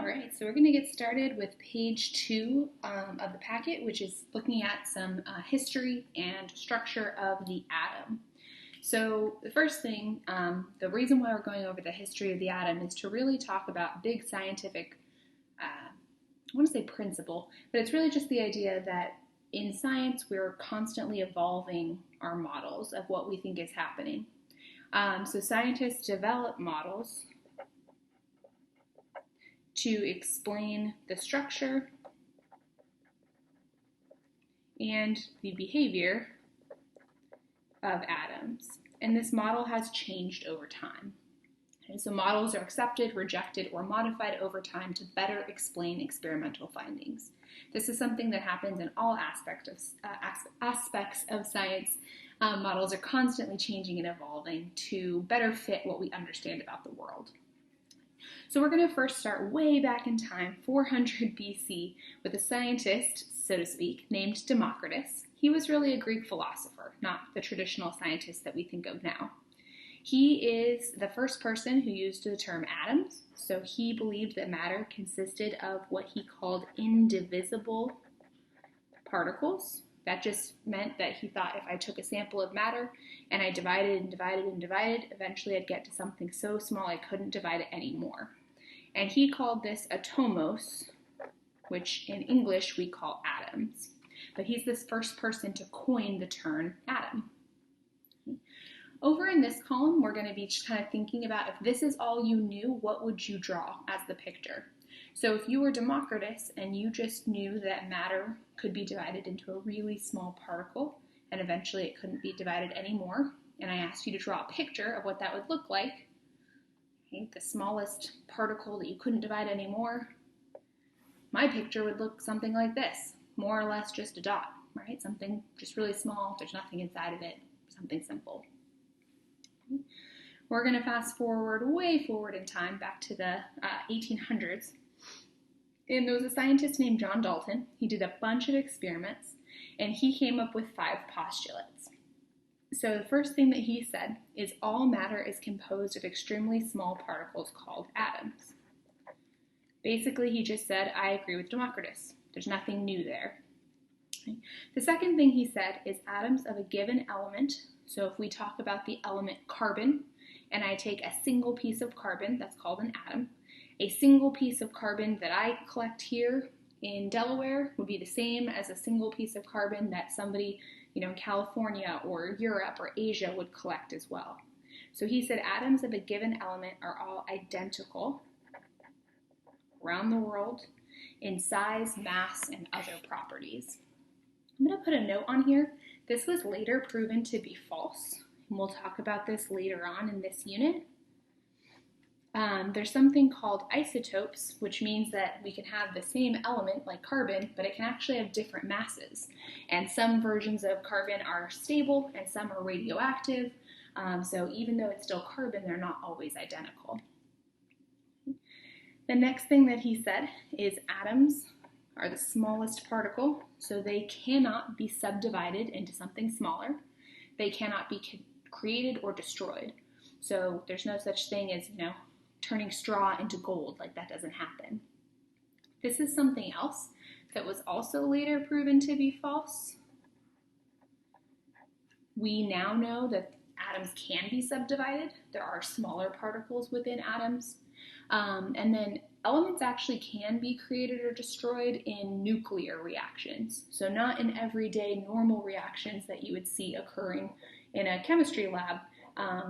All right, so we're going to get started with page 2 of the packet, which is looking at some history and structure of the atom. So the first thing, the reason why we're going over the history of the atom is to really talk about big scientific, I want to say principle, but it's really just the idea that in science we're constantly evolving our models of what we think is happening. So scientists develop models to explain the structure and the behavior of atoms. And this model has changed over time. Okay, so models are accepted, rejected, or modified over time to better explain experimental findings. This is something that happens in all aspects of science. Models are constantly changing and evolving to better fit what we understand about the world. So we're going to first start way back in time, 400 BC, with a scientist, so to speak, named Democritus. He was really a Greek philosopher, not the traditional scientist that we think of now. He is the first person who used the term atoms, so he believed that matter consisted of what he called indivisible particles. That just meant that he thought if I took a sample of matter and I divided and divided and divided, eventually I'd get to something so small I couldn't divide it anymore. And he called this atomos, which in English we call atoms. But he's this first person to coin the term atom. Over in this column, we're going to be kind of thinking about if this is all you knew, what would you draw as the picture? So if you were Democritus and you just knew that matter could be divided into a really small particle and eventually it couldn't be divided anymore, and I asked you to draw a picture of what that would look like, okay, the smallest particle that you couldn't divide anymore, my picture would look something like this, more or less just a dot, right? Something just really small, there's nothing inside of it, something simple. We're going to fast forward, way forward in time, back to the 1800s. And there was a scientist named John Dalton. He did a bunch of experiments, and he came up with 5 postulates. So the first thing that he said is all matter is composed of extremely small particles called atoms. Basically, he just said, I agree with Democritus. There's nothing new there. Okay. The second thing he said is atoms of a given element. So if we talk about the element carbon, and I take a single piece of carbon, that's called an atom. A single piece of carbon that I collect here in Delaware would be the same as a single piece of carbon that somebody, in California or Europe or Asia would collect as well. So he said atoms of a given element are all identical around the world in size, mass, and other properties. I'm going to put a note on here. This was later proven to be false, and we'll talk about this later on in this unit. There's something called isotopes, which means that we can have the same element like carbon, but it can actually have different masses. And some versions of carbon are stable and some are radioactive. So even though it's still carbon, they're not always identical. The next thing that he said is atoms are the smallest particle, so they cannot be subdivided into something smaller. They cannot be created or destroyed. So there's no such thing as, turning straw into gold, like that doesn't happen. This is something else that was also later proven to be false. We now know that atoms can be subdivided. There are smaller particles within atoms. And then elements actually can be created or destroyed in nuclear reactions. So not in everyday normal reactions that you would see occurring in a chemistry lab,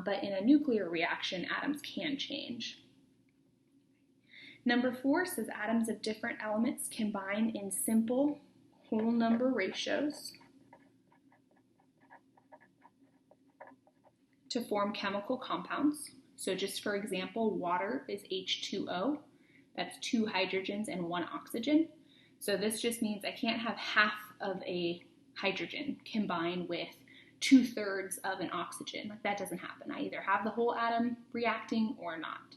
but in a nuclear reaction, atoms can change. Number 4 says atoms of different elements combine in simple whole number ratios to form chemical compounds. So just for example, water is H2O. That's 2 hydrogens and 1 oxygen. So this just means I can't have half of a hydrogen combine with 2/3 of an oxygen. Like that doesn't happen. I either have the whole atom reacting or not.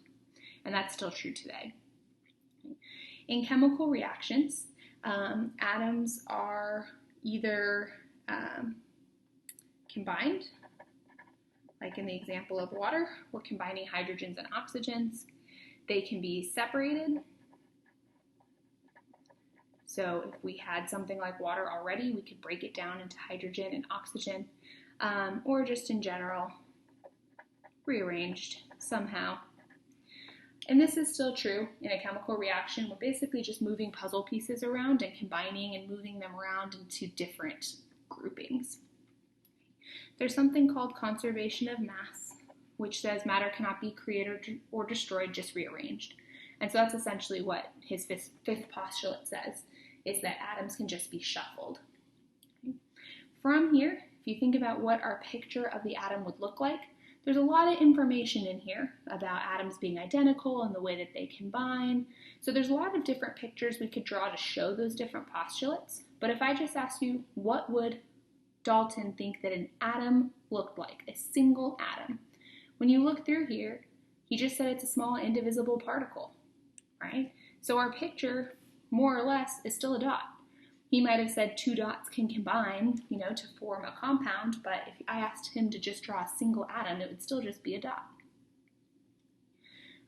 And that's still true today. In chemical reactions, atoms are either combined, like in the example of water, we're combining hydrogens and oxygens. They can be separated, So if we had something like water already, we could break it down into hydrogen and oxygen, or just in general, rearranged somehow. And this is still true in a chemical reaction. We're basically just moving puzzle pieces around and combining and moving them around into different groupings. There's something called conservation of mass, which says matter cannot be created or destroyed, just rearranged. And so that's essentially what his fifth postulate says, is that atoms can just be shuffled. From here, if you think about what our picture of the atom would look like, there's a lot of information in here about atoms being identical and the way that they combine. So there's a lot of different pictures we could draw to show those different postulates. But if I just asked you, what would Dalton think that an atom looked like, a single atom? When you look through here, he just said it's a small indivisible particle, right? So our picture, more or less, is still a dot. He might have said two dots can combine, to form a compound, but if I asked him to just draw a single atom, it would still just be a dot.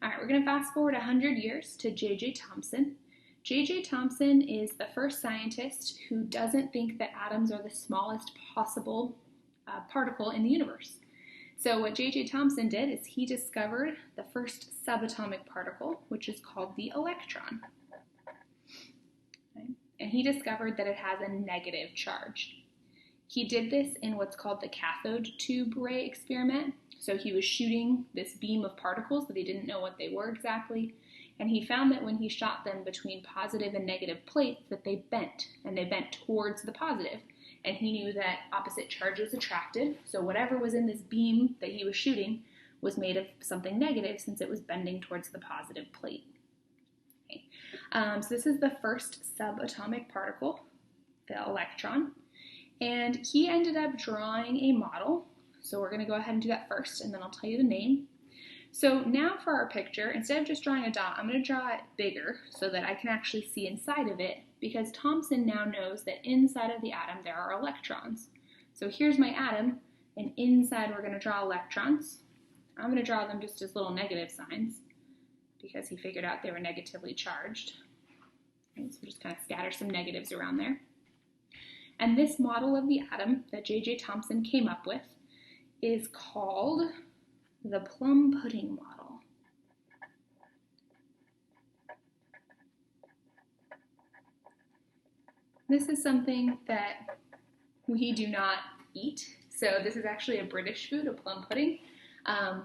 All right, we're going to fast forward 100 years to J.J. Thompson. J.J. Thompson is the first scientist who doesn't think that atoms are the smallest possible particle in the universe. So what J.J. Thompson did is he discovered the first subatomic particle, which is called the electron. Okay. And he discovered that it has a negative charge. He did this in what's called the cathode tube ray experiment. So he was shooting this beam of particles that he didn't know what they were exactly, and he found that when he shot them between positive and negative plates that they bent, and they bent towards the positive. And he knew that opposite charge was attractive, so whatever was in this beam that he was shooting was made of something negative since it was bending towards the positive plate. Okay. So this is the first subatomic particle, the electron, and he ended up drawing a model. So we're going to go ahead and do that first, and then I'll tell you the name. So now for our picture, instead of just drawing a dot, I'm going to draw it bigger so that I can actually see inside of it, because Thompson now knows that inside of the atom there are electrons. So here's my atom, and inside we're going to draw electrons. I'm going to draw them just as little negative signs, because he figured out they were negatively charged. Okay, so we'll just kind of scatter some negatives around there. And this model of the atom that J.J. Thompson came up with is called the plum pudding model. This is something that we do not eat. So this is actually a British food, a plum pudding.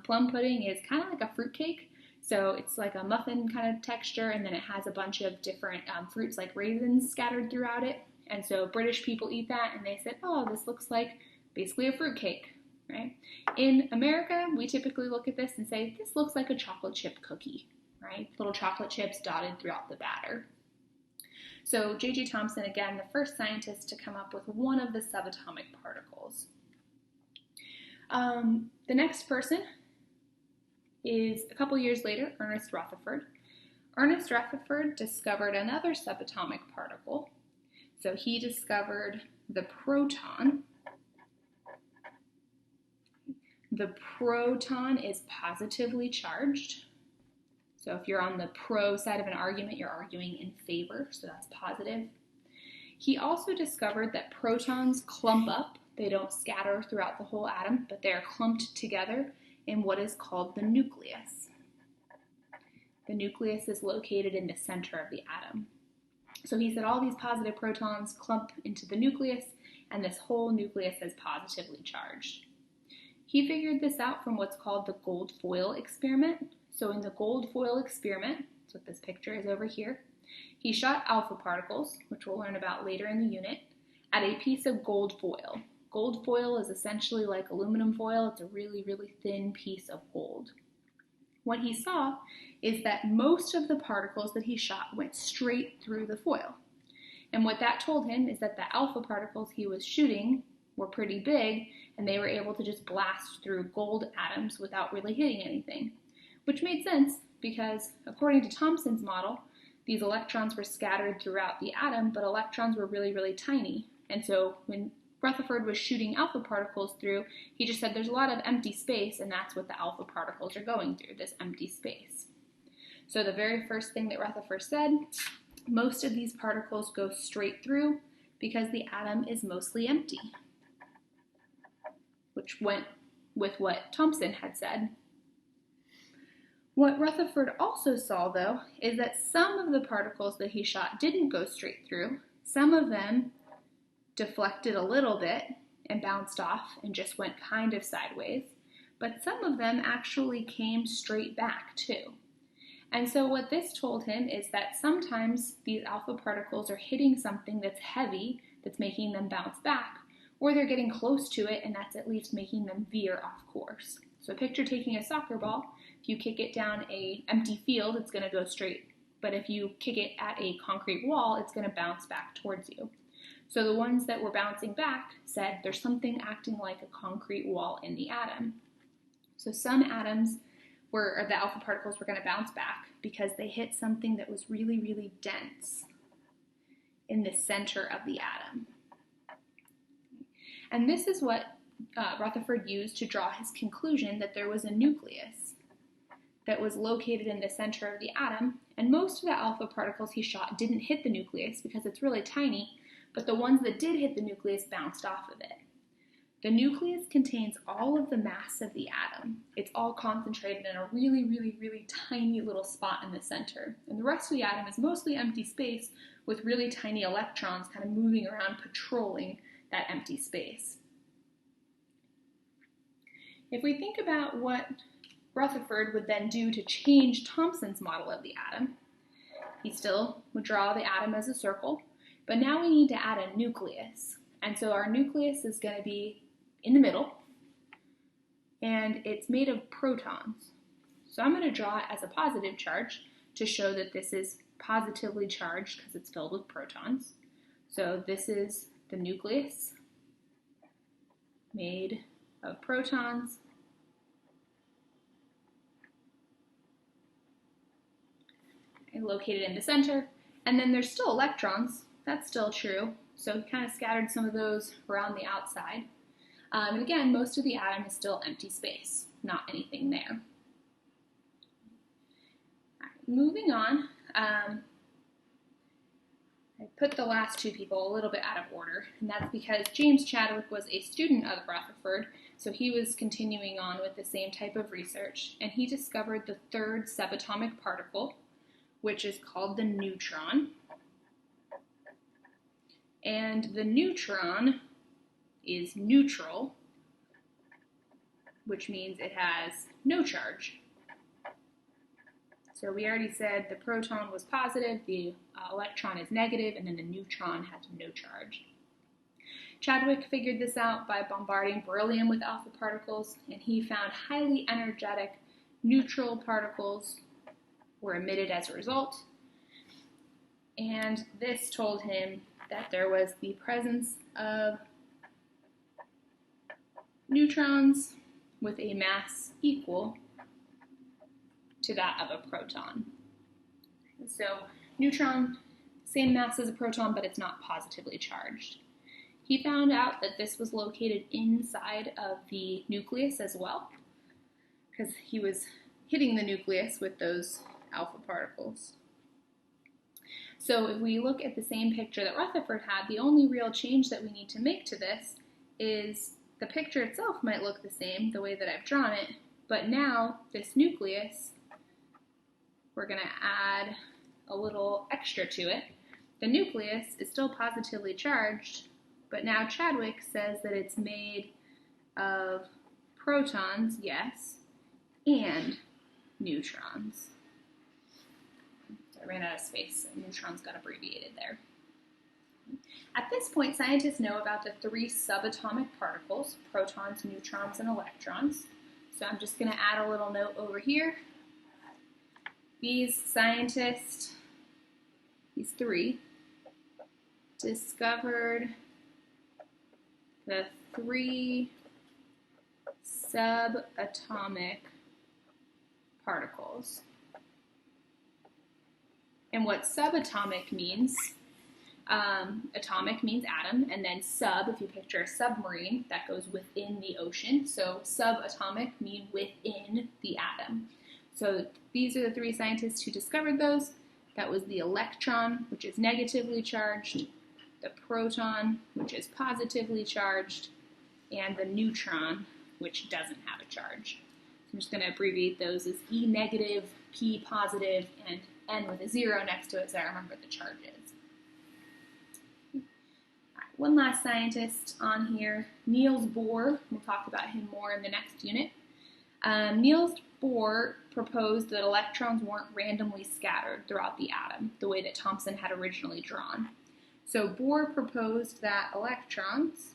Plum pudding is kind of like a fruit cake. So it's like a muffin kind of texture, and then it has a bunch of different fruits like raisins scattered throughout it. And so British people eat that, and they said, oh, this looks like basically a fruit cake, right? In America, we typically look at this and say, this looks like a chocolate chip cookie, right? Little chocolate chips dotted throughout the batter. So J.J. Thompson, again, the first scientist to come up with one of the subatomic particles. The next person is a couple years later, Ernest Rutherford. Ernest Rutherford discovered another subatomic particle. So he discovered the proton. The proton is positively charged. So if you're on the pro side of an argument, you're arguing in favor, so that's positive. He also discovered that protons clump up. They don't scatter throughout the whole atom, but they're clumped together in what is called the nucleus. The nucleus is located in the center of the atom. So he said all these positive protons clump into the nucleus, and this whole nucleus is positively charged. He figured this out from what's called the gold foil experiment. So in the gold foil experiment, that's what this picture is over here, he shot alpha particles, which we'll learn about later in the unit, at a piece of gold foil. Gold foil is essentially like aluminum foil. It's a really, really thin piece of gold. What he saw is that most of the particles that he shot went straight through the foil. And what that told him is that the alpha particles he was shooting were pretty big, and they were able to just blast through gold atoms without really hitting anything. Which made sense because, according to Thomson's model, these electrons were scattered throughout the atom, but electrons were really, really tiny. And so when Rutherford was shooting alpha particles through, he just said there's a lot of empty space, and that's what the alpha particles are going through, this empty space. So the very first thing that Rutherford said Most of these particles go straight through because the atom is mostly empty, which went with what Thompson had said. What Rutherford also saw, though, is that some of the particles that he shot didn't go straight through. Some of them deflected a little bit and bounced off and just went kind of sideways, but some of them actually came straight back too. And so what this told him is that sometimes these alpha particles are hitting something that's heavy, that's making them bounce back, or they're getting close to it and that's at least making them veer off course. So picture taking a soccer ball. If you kick it down an empty field, it's going to go straight. But if you kick it at a concrete wall, it's going to bounce back towards you. So the ones that were bouncing back said there's something acting like a concrete wall in the atom. So some atoms or the alpha particles were going to bounce back because they hit something that was really, really dense in the center of the atom. And this is what Rutherford used to draw his conclusion that there was a nucleus that was located in the center of the atom, and most of the alpha particles he shot didn't hit the nucleus because it's really tiny, but the ones that did hit the nucleus bounced off of it. The nucleus contains all of the mass of the atom. It's all concentrated in a really, really, really tiny little spot in the center. And the rest of the atom is mostly empty space with really tiny electrons kind of moving around, patrolling that empty space. If we think about what Rutherford would then do to change Thomson's model of the atom, he still would draw the atom as a circle, but now we need to add a nucleus. And so our nucleus is going to be in the middle, and it's made of protons. So I'm going to draw it as a positive charge to show that this is positively charged because it's filled with protons. So this is the nucleus made of protons. And located in the center. And then there's still electrons. That's still true. So he kind of scattered some of those around the outside. And again, most of the atom is still empty space, not anything there. All right, moving on, I put the last two people a little bit out of order, and that's because James Chadwick was a student of Rutherford, so he was continuing on with the same type of research, and he discovered the third subatomic particle, which is called the neutron. And the neutron is neutral, which means it has no charge. So we already said the proton was positive, the electron is negative, and then the neutron has no charge. Chadwick figured this out by bombarding beryllium with alpha particles, and he found highly energetic neutral particles were emitted as a result. And this told him that there was the presence of neutrons with a mass equal to that of a proton. So neutron, same mass as a proton, but it's not positively charged. He found out that this was located inside of the nucleus as well, because he was hitting the nucleus with those alpha particles. So if we look at the same picture that Rutherford had, the only real change that we need to make to this is the picture itself might look the same, the way that I've drawn it, but now this nucleus, we're going to add a little extra to it. The nucleus is still positively charged, but now Chadwick says that it's made of protons, yes, and neutrons. So I ran out of space, and neutrons got abbreviated there. At this point, scientists know about the three subatomic particles, protons, neutrons, and electrons. So I'm just going to add a little note over here. These scientists, these three, discovered the three subatomic particles. And what subatomic means, atomic means atom, and then sub, if you picture a submarine, that goes within the ocean. So subatomic mean within the atom. So these are the three scientists who discovered those. That was the electron, which is negatively charged, the proton, which is positively charged, and the neutron, which doesn't have a charge. So I'm just going to abbreviate those as E negative, P positive, and N with a 0 next to it so I remember the charges. One last scientist on here, Niels Bohr. We'll talk about him more in the next unit. Niels Bohr proposed that electrons weren't randomly scattered throughout the atom, the way that Thompson had originally drawn. So Bohr proposed that electrons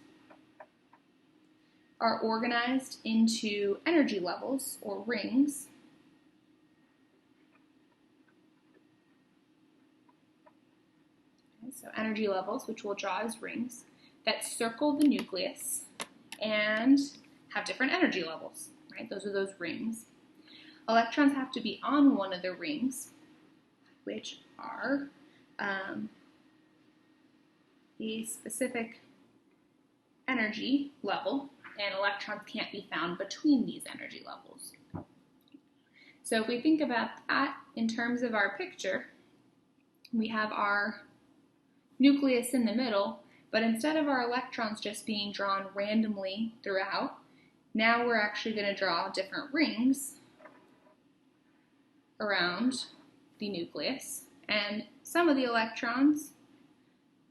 are organized into energy levels, or rings, so energy levels, which we'll draw as rings, that circle the nucleus and have different energy levels, right? Those are those rings. Electrons have to be on one of the rings, which are a specific energy level, and electrons can't be found between these energy levels. So if we think about that in terms of our picture, we have our nucleus in the middle, but instead of our electrons just being drawn randomly throughout, now we're actually going to draw different rings around the nucleus, and some of the electrons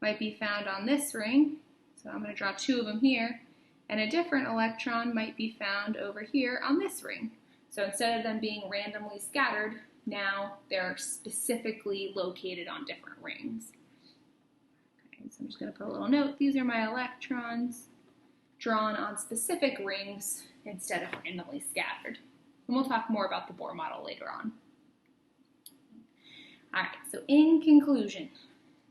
might be found on this ring, so I'm going to draw 2 of them here, and a different electron might be found over here on this ring. So instead of them being randomly scattered, now they're specifically located on different rings. Okay, so I'm just going to put a little note. These are my electrons drawn on specific rings instead of randomly scattered. And we'll talk more about the Bohr model later on. All right, so in conclusion,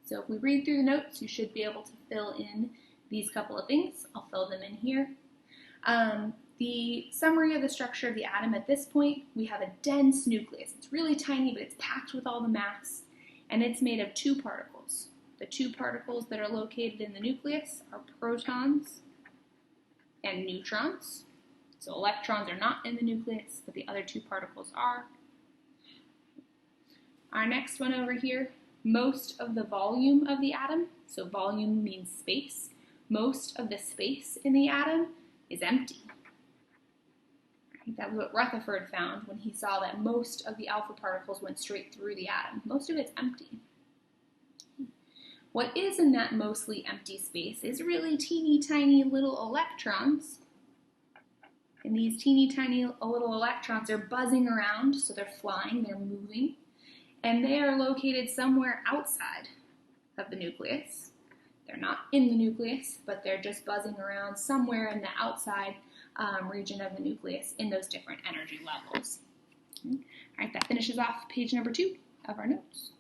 so if we read through the notes, you should be able to fill in these couple of things. I'll fill them in here. The summary of the structure of the atom at this point, we have a dense nucleus. It's really tiny, but it's packed with all the mass, and it's made of 2 particles. The 2 particles that are located in the nucleus are protons and neutrons. So electrons are not in the nucleus, but the other 2 particles are. Our next one over here, most of the volume of the atom, so volume means space, most of the space in the atom is empty. Right? That was what Rutherford found when he saw that most of the alpha particles went straight through the atom. Most of it's empty. What is in that mostly empty space is really teeny tiny little electrons. And these teeny tiny little electrons are buzzing around, so they're flying, they're moving. And they are located somewhere outside of the nucleus. They're not in the nucleus, but they're just buzzing around somewhere in the outside region of the nucleus in those different energy levels. All right, that finishes off page number 2 of our notes.